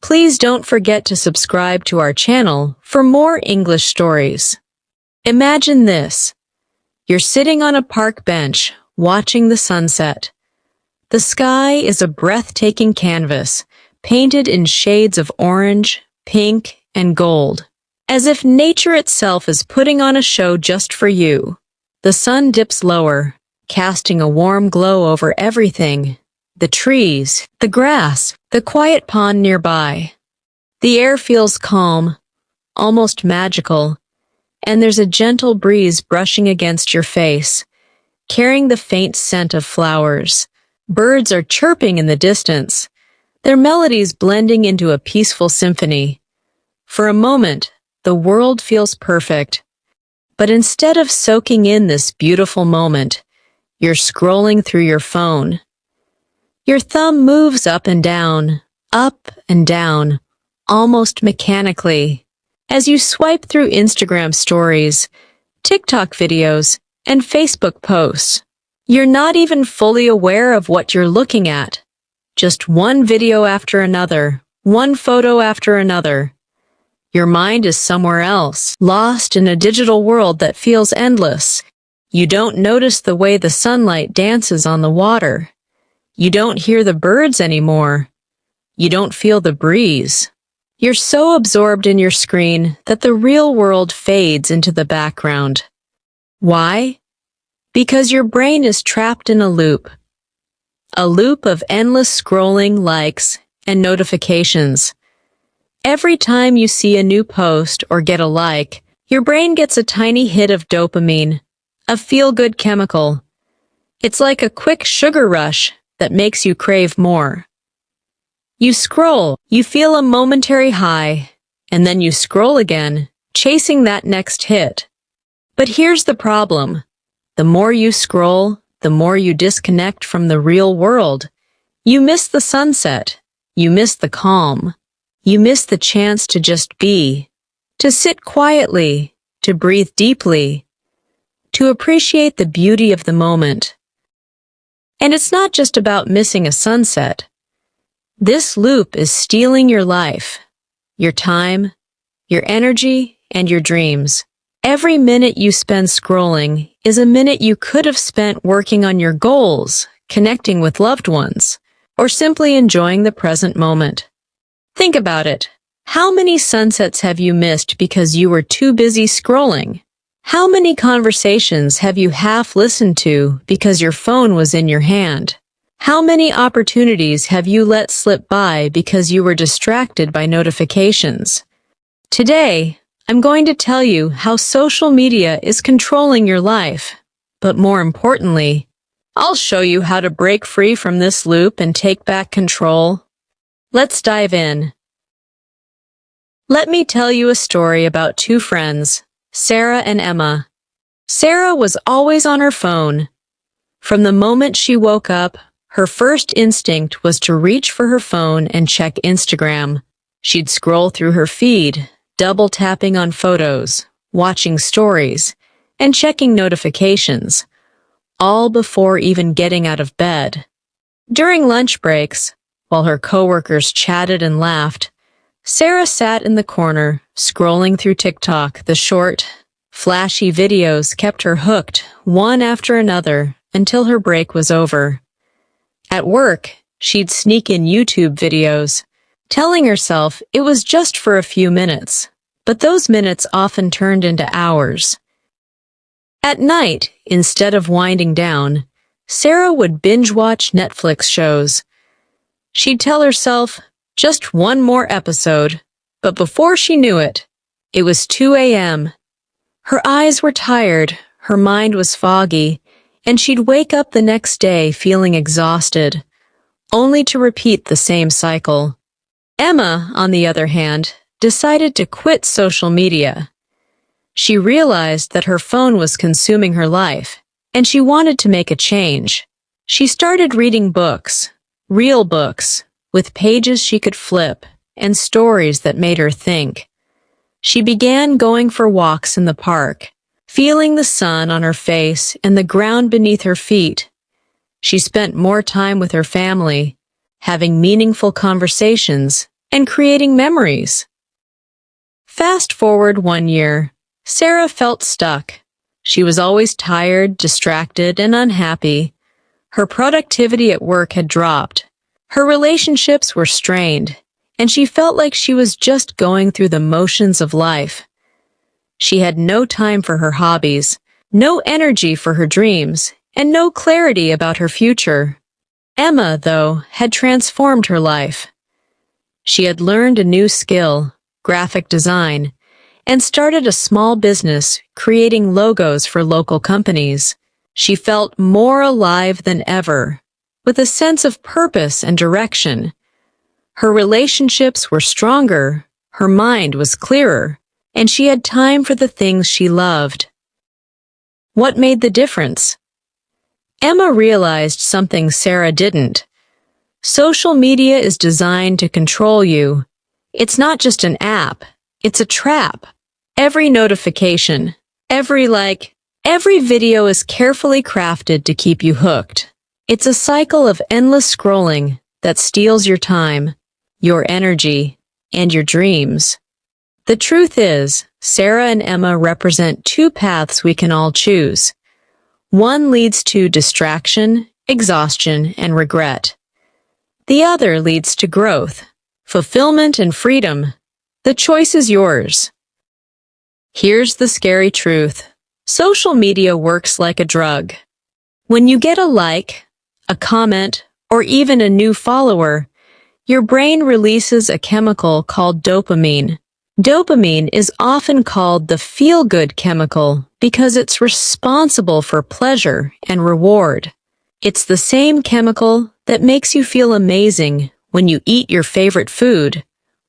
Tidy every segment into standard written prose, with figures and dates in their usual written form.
Please don't forget to subscribe to our channel for more English stories. Imagine this. You're sitting on a park bench, watching the sunset. The sky is a breathtaking canvas, painted in shades of orange, pink, and gold, as if nature itself is putting on a show just for you. The sun dips lower, casting a warm glow over everything. The trees, the grass, the quiet pond nearby. The air feels calm, almost magical, and there's a gentle breeze brushing against your face, carrying the faint scent of flowers. Birds are chirping in the distance, their melodies blending into a peaceful symphony. For a moment, the world feels perfect. But instead of soaking in this beautiful moment, you're scrolling through your phone. Your thumb moves up and down, almost mechanically, as you swipe through Instagram stories, TikTok videos, and Facebook posts. You're not even fully aware of what you're looking at. Just one video after another, one photo after another. Your mind is somewhere else, lost in a digital world that feels endless. You don't notice the way the sunlight dances on the water. You don't hear the birds anymore. You don't feel the breeze. You're so absorbed in your screen that the real world fades into the background. Why? Because your brain is trapped in a loop of endless scrolling, likes, and notifications. Every time you see a new post or get a like, your brain gets a tiny hit of dopamine, a feel-good chemical. It's like a quick sugar rush that makes you crave more. You scroll, you feel a momentary high, and then you scroll again, chasing that next hit. But here's the problem. The more you scroll, the more you disconnect from the real world. You miss the sunset. You miss the calm. You miss the chance to just be, to sit quietly, to breathe deeply, to appreciate the beauty of the moment. And it's not just about missing a sunset. This loop is stealing your life, your time, your energy, and your dreams. Every minute you spend scrolling is a minute you could have spent working on your goals, connecting with loved ones, or simply enjoying the present moment. Think about it. How many sunsets have you missed because you were too busy scrolling? How many conversations have you half listened to because your phone was in your hand? How many opportunities have you let slip by because you were distracted by notifications? Today, I'm going to tell you how social media is controlling your life. But more importantly, I'll show you how to break free from this loop and take back control. Let's dive in. Let me tell you a story about two friends, Sarah and Emma. Sarah was always on her phone. From the moment she woke up, her first instinct was to reach for her phone and check Instagram. She'd scroll through her feed, double tapping on photos, watching stories, and checking notifications, all before even getting out of bed. During lunch breaks, while her coworkers chatted and laughed, Sarah sat in the corner, scrolling through TikTok. The short, flashy videos kept her hooked, one after another, until her break was over. At work, she'd sneak in YouTube videos, telling herself it was just for a few minutes, but those minutes often turned into hours. At night, instead of winding down, Sarah would binge-watch Netflix shows. She'd tell herself, just one more episode, but before she knew it, it was 2 a.m. Her eyes were tired, her mind was foggy, and she'd wake up the next day feeling exhausted, only to repeat the same cycle. Emma, on the other hand, decided to quit social media. She realized that her phone was consuming her life, and she wanted to make a change. She started reading books, real books, with pages she could flip and stories that made her think. She began going for walks in the park, feeling the sun on her face and the ground beneath her feet. She spent more time with her family, having meaningful conversations and creating memories. Fast forward 1 year, Sarah felt stuck. She was always tired, distracted, and unhappy. Her productivity at work had dropped. Her relationships were strained, and she felt like she was just going through the motions of life. She had no time for her hobbies, no energy for her dreams, and no clarity about her future. Emma, though, had transformed her life. She had learned a new skill, graphic design, and started a small business creating logos for local companies. She felt more alive than ever, with a sense of purpose and direction. Her relationships were stronger, her mind was clearer, and she had time for the things she loved. What made the difference? Emma realized something Sarah didn't. Social media is designed to control you. It's not just an app, it's a trap. Every notification, every like, every video is carefully crafted to keep you hooked. It's a cycle of endless scrolling that steals your time, your energy, and your dreams. The truth is, Sarah and Emma represent two paths we can all choose. One leads to distraction, exhaustion, and regret. The other leads to growth, fulfillment, and freedom. The choice is yours. Here's the scary truth. Social media works like a drug. When you get a like, a comment, or even a new follower, your brain releases a chemical called dopamine. Dopamine is often called the feel-good chemical because it's responsible for pleasure and reward. It's the same chemical that makes you feel amazing when you eat your favorite food,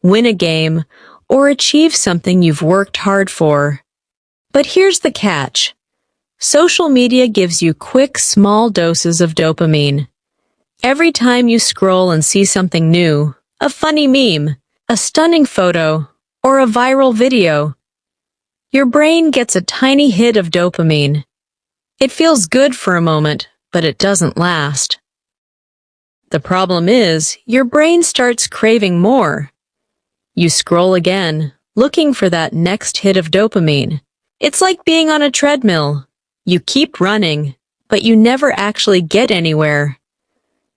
win a game, or achieve something you've worked hard for. But here's the catch. Social media gives you quick, small doses of dopamine. Every time you scroll and see something new, a funny meme, a stunning photo, or a viral video, your brain gets a tiny hit of dopamine. It feels good for a moment, but it doesn't last. The problem is, your brain starts craving more. You scroll again, looking for that next hit of dopamine. It's like being on a treadmill. You keep running, but you never actually get anywhere.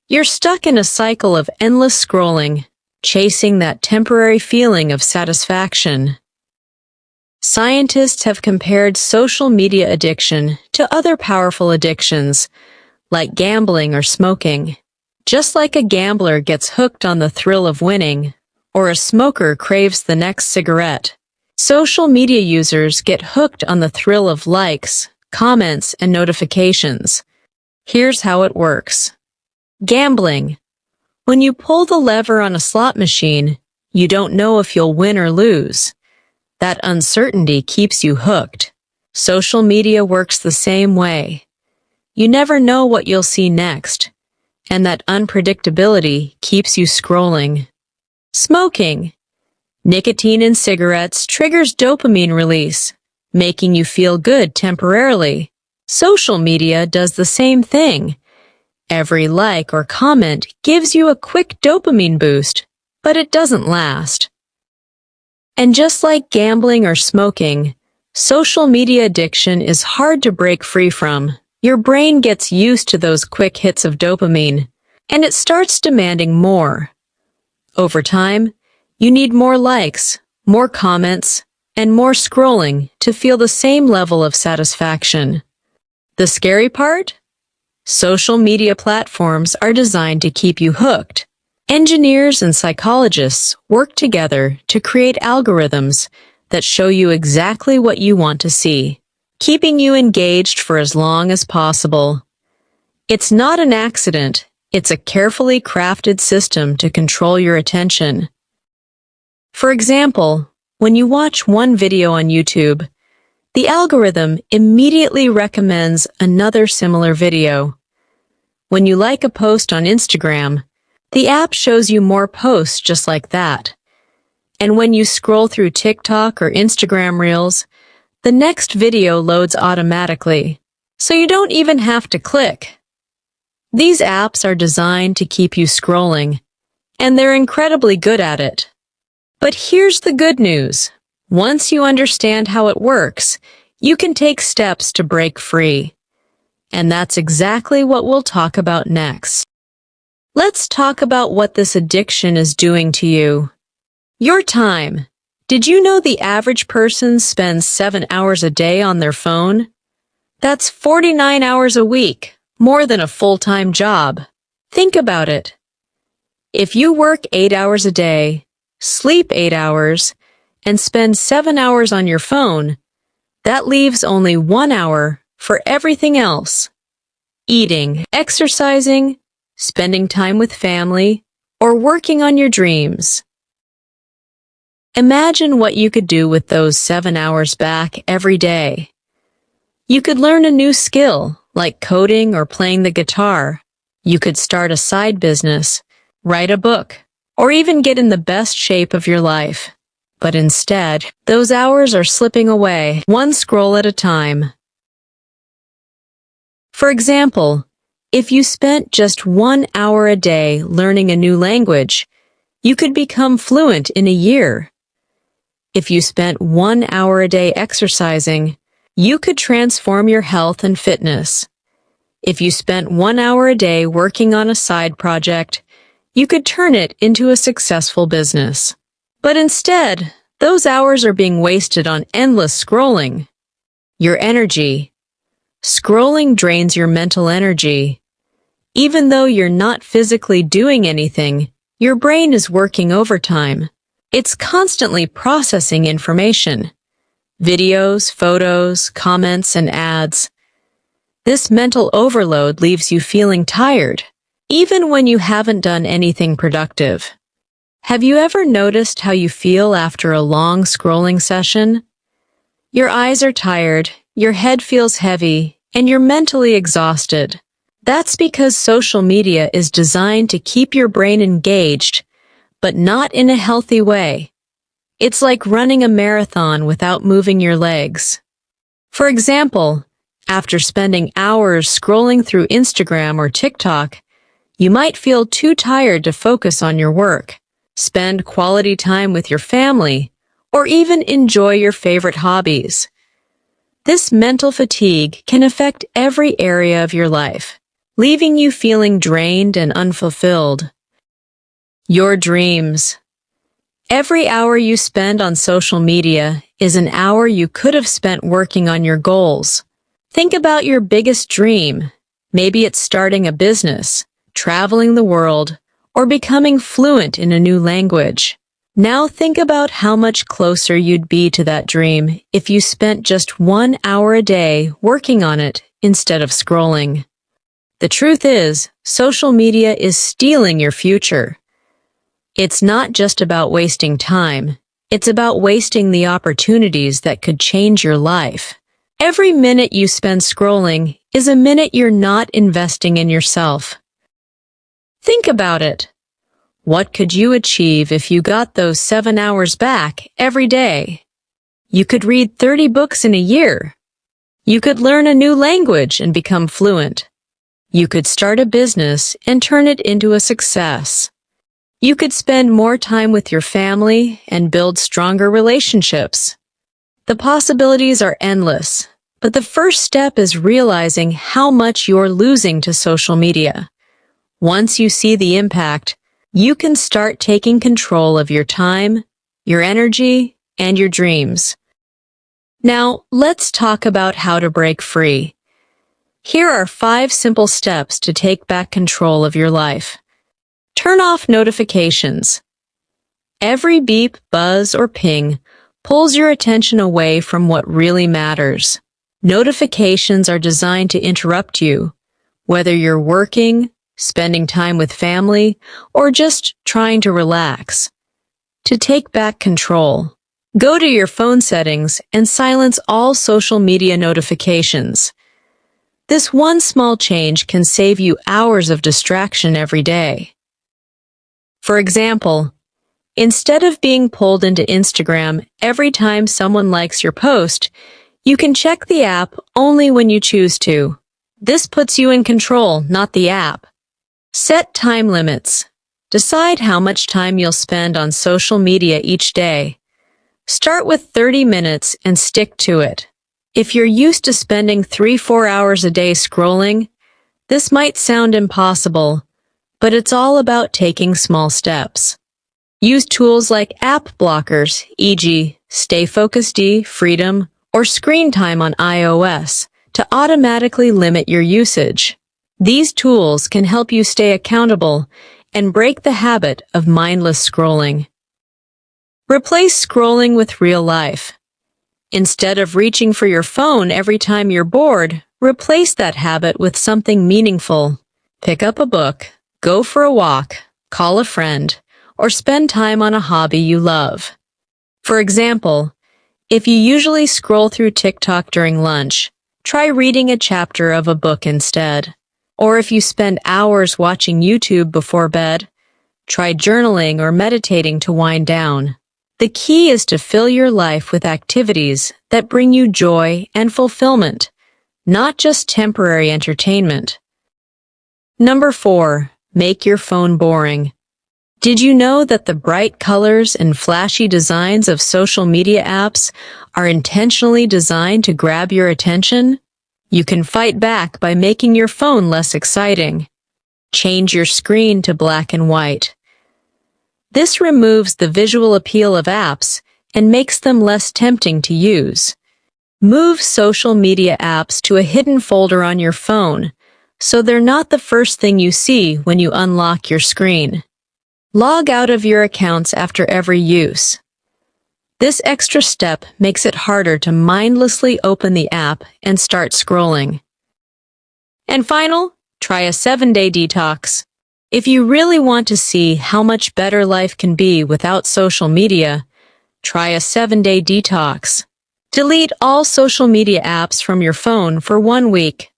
You're stuck in a cycle of endless scrolling, chasing that temporary feeling of satisfaction. Scientists have compared social media addiction to other powerful addictions, like gambling or smoking. Just like a gambler gets hooked on the thrill of winning, or a smoker craves the next cigarette, social media users get hooked on the thrill of likes, comments, and notifications. Here's how it works. Gambling. When you pull the lever on a slot machine, you don't know if you'll win or lose. That uncertainty keeps you hooked. Social media works the same way. You never know what you'll see next, and that unpredictability keeps you scrolling. Smoking. Nicotine in cigarettes triggers dopamine release, making you feel good temporarily. Social media does the same thing. Every like or comment gives you a quick dopamine boost, but it doesn't last. And just like gambling or smoking, social media addiction is hard to break free from. Your brain gets used to those quick hits of dopamine, and it starts demanding more. Over time, you need more likes, more comments, and more scrolling to feel the same level of satisfaction. The scary part? Social media platforms are designed to keep you hooked. Engineers and psychologists work together to create algorithms that show you exactly what you want to see, keeping you engaged for as long as possible. It's not an accident. It's a carefully crafted system to control your attention. For example, when you watch one video on YouTube, the algorithm immediately recommends another similar video. When you like a post on Instagram, the app shows you more posts just like that. And when you scroll through TikTok or Instagram Reels, the next video loads automatically, so you don't even have to click. These apps are designed to keep you scrolling, and they're incredibly good at it. But here's the good news. Once you understand how it works, you can take steps to break free. And that's exactly what we'll talk about next. Let's talk about what this addiction is doing to you. Your time. Did you know the average person spends 7 hours a day on their phone? That's 49 hours a week, more than a full-time job. Think about it. If you work 8 hours a day, sleep 8 hours, and spend 7 hours on your phone, that leaves only 1 hour for everything else. Eating, exercising, spending time with family, or working on your dreams. Imagine what you could do with those 7 hours back every day. You could learn a new skill, like coding or playing the guitar. You could start a side business, write a book, or even get in the best shape of your life. But instead, those hours are slipping away, one scroll at a time. For example, if you spent just 1 hour a day learning a new language, you could become fluent in a year. If you spent 1 hour a day exercising, you could transform your health and fitness. If you spent 1 hour a day working on a side project, you could turn it into a successful business. But instead, those hours are being wasted on endless scrolling. Your energy. Scrolling drains your mental energy. Even though you're not physically doing anything, your brain is working overtime. It's constantly processing information. Videos, photos, comments, and ads. This mental overload leaves you feeling tired, even when you haven't done anything productive. Have you ever noticed how you feel after a long scrolling session? Your eyes are tired, your head feels heavy, and you're mentally exhausted. That's because social media is designed to keep your brain engaged, but not in a healthy way. It's like running a marathon without moving your legs. For example, after spending hours scrolling through Instagram or TikTok, you might feel too tired to focus on your work, spend quality time with your family, or even enjoy your favorite hobbies. This mental fatigue can affect every area of your life, leaving you feeling drained and unfulfilled. Your dreams. Every hour you spend on social media is an hour you could have spent working on your goals. Think about your biggest dream. Maybe it's starting a business, traveling the world, or becoming fluent in a new language. Now think about how much closer you'd be to that dream if you spent just 1 hour a day working on it instead of scrolling. The truth is, social media is stealing your future. It's not just about wasting time. It's about wasting the opportunities that could change your life. Every minute you spend scrolling is a minute you're not investing in yourself. Think about it. What could you achieve if you got those 7 hours back every day? You could read 30 books in a year. You could learn a new language and become fluent. You could start a business and turn it into a success. You could spend more time with your family and build stronger relationships. The possibilities are endless, but the first step is realizing how much you're losing to social media. Once you see the impact, you can start taking control of your time, your energy, and your dreams. Now, let's talk about how to break free. Here are 5 simple steps to take back control of your life. Turn off notifications. Every beep, buzz, or ping pulls your attention away from what really matters. Notifications are designed to interrupt you, whether you're working, spending time with family, or just trying to relax. To take back control, go to your phone settings and silence all social media notifications. This one small change can save you hours of distraction every day. For example, instead of being pulled into Instagram every time someone likes your post, you can check the app only when you choose to. This puts you in control, not the app. Set time limits. Decide how much time you'll spend on social media each day. Start with 30 minutes and stick to it. If you're used to spending 3-4 hours a day scrolling, this might sound impossible, but it's all about taking small steps. Use tools like app blockers, e.g., Stay Focused, Freedom, or Screen Time on iOS, to automatically limit your usage. These tools can help you stay accountable and break the habit of mindless scrolling. Replace scrolling with real life. Instead of reaching for your phone every time you're bored, replace that habit with something meaningful. Pick up a book, go for a walk, call a friend, or spend time on a hobby you love. For example, if you usually scroll through TikTok during lunch, try reading a chapter of a book instead. Or if you spend hours watching YouTube before bed, try journaling or meditating to wind down. The key is to fill your life with activities that bring you joy and fulfillment, not just temporary entertainment. Number 4, make your phone boring. Did you know that the bright colors and flashy designs of social media apps are intentionally designed to grab your attention? You can fight back by making your phone less exciting. Change your screen to black and white. This removes the visual appeal of apps and makes them less tempting to use. Move social media apps to a hidden folder on your phone, so they're not the first thing you see when you unlock your screen. Log out of your accounts after every use. This extra step makes it harder to mindlessly open the app and start scrolling. And final, try a 7-day detox. If you really want to see how much better life can be without social media, try a 7-day detox. Delete all social media apps from your phone for 1 week.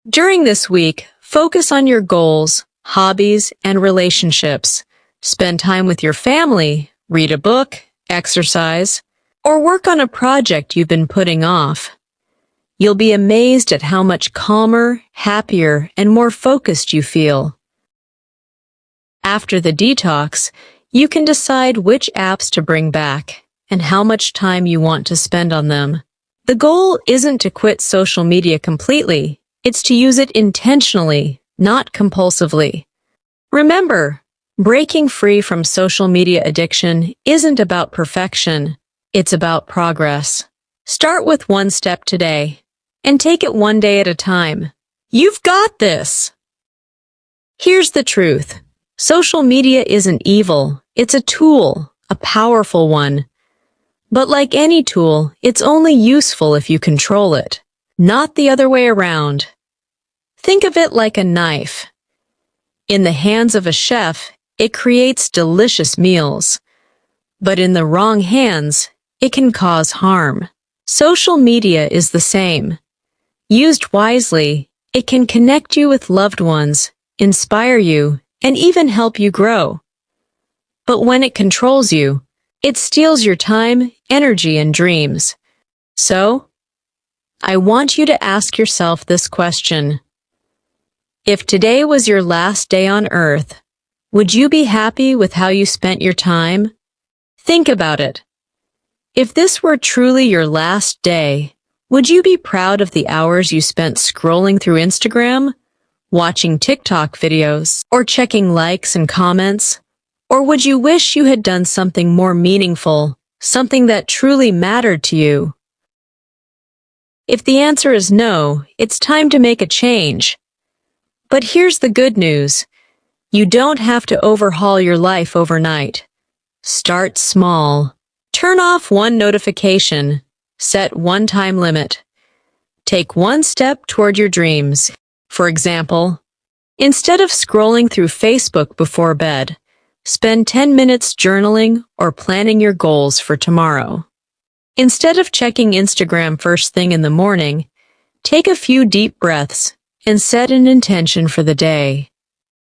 During this week, focus on your goals, hobbies, and relationships. Spend time with your family, read a book, exercise, or work on a project you've been putting off. You'll be amazed at how much calmer, happier, and more focused you feel. After the detox, you can decide which apps to bring back and how much time you want to spend on them. The goal isn't to quit social media completely, it's to use it intentionally, not compulsively. Remember, breaking free from social media addiction isn't about perfection, it's about progress. Start with 1 step today, and take it 1 day at a time. You've got this! Here's the truth. Social media isn't evil, it's a tool, a powerful one. But like any tool, it's only useful if you control it, not the other way around. Think of it like a knife. In the hands of a chef, it creates delicious meals. But in the wrong hands, it can cause harm. Social media is the same. Used wisely, it can connect you with loved ones, inspire you, and even help you grow. But when it controls you, it steals your time, energy, and dreams. So, I want you to ask yourself this question. If today was your last day on Earth, would you be happy with how you spent your time? Think about it. If this were truly your last day, would you be proud of the hours you spent scrolling through Instagram, watching TikTok videos, or checking likes and comments? Or would you wish you had done something more meaningful, something that truly mattered to you? If the answer is no, it's time to make a change. But here's the good news. You don't have to overhaul your life overnight. Start small. Turn off 1 notification. Set 1 time limit. Take 1 step toward your dreams. For example, instead of scrolling through Facebook before bed, spend 10 minutes journaling or planning your goals for tomorrow. Instead of checking Instagram first thing in the morning, take a few deep breaths and set an intention for the day.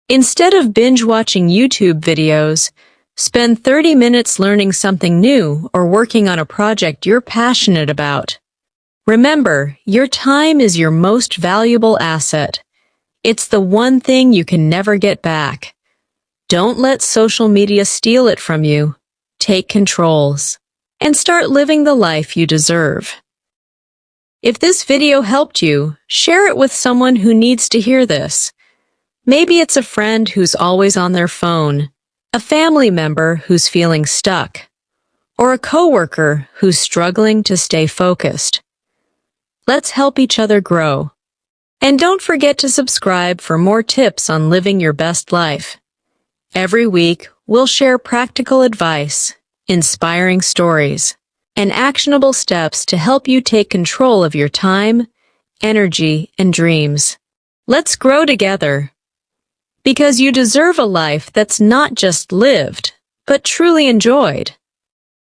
Instead of binge-watching YouTube videos, spend 30 minutes learning something new or working on a project you're passionate about. Remember, your time is your most valuable asset. It's the one thing you can never get back. Don't let social media steal it from you. Take controls and start living the life you deserve. If this video helped you, share it with someone who needs to hear this. Maybe it's a friend who's always on their phone, a family member who's feeling stuck, or a coworker who's struggling to stay focused. Let's help each other grow. And don't forget to subscribe for more tips on living your best life. Every week, we'll share practical advice, inspiring stories, and actionable steps to help you take control of your time, energy, and dreams. Let's grow together. Because you deserve a life that's not just lived, but truly enjoyed.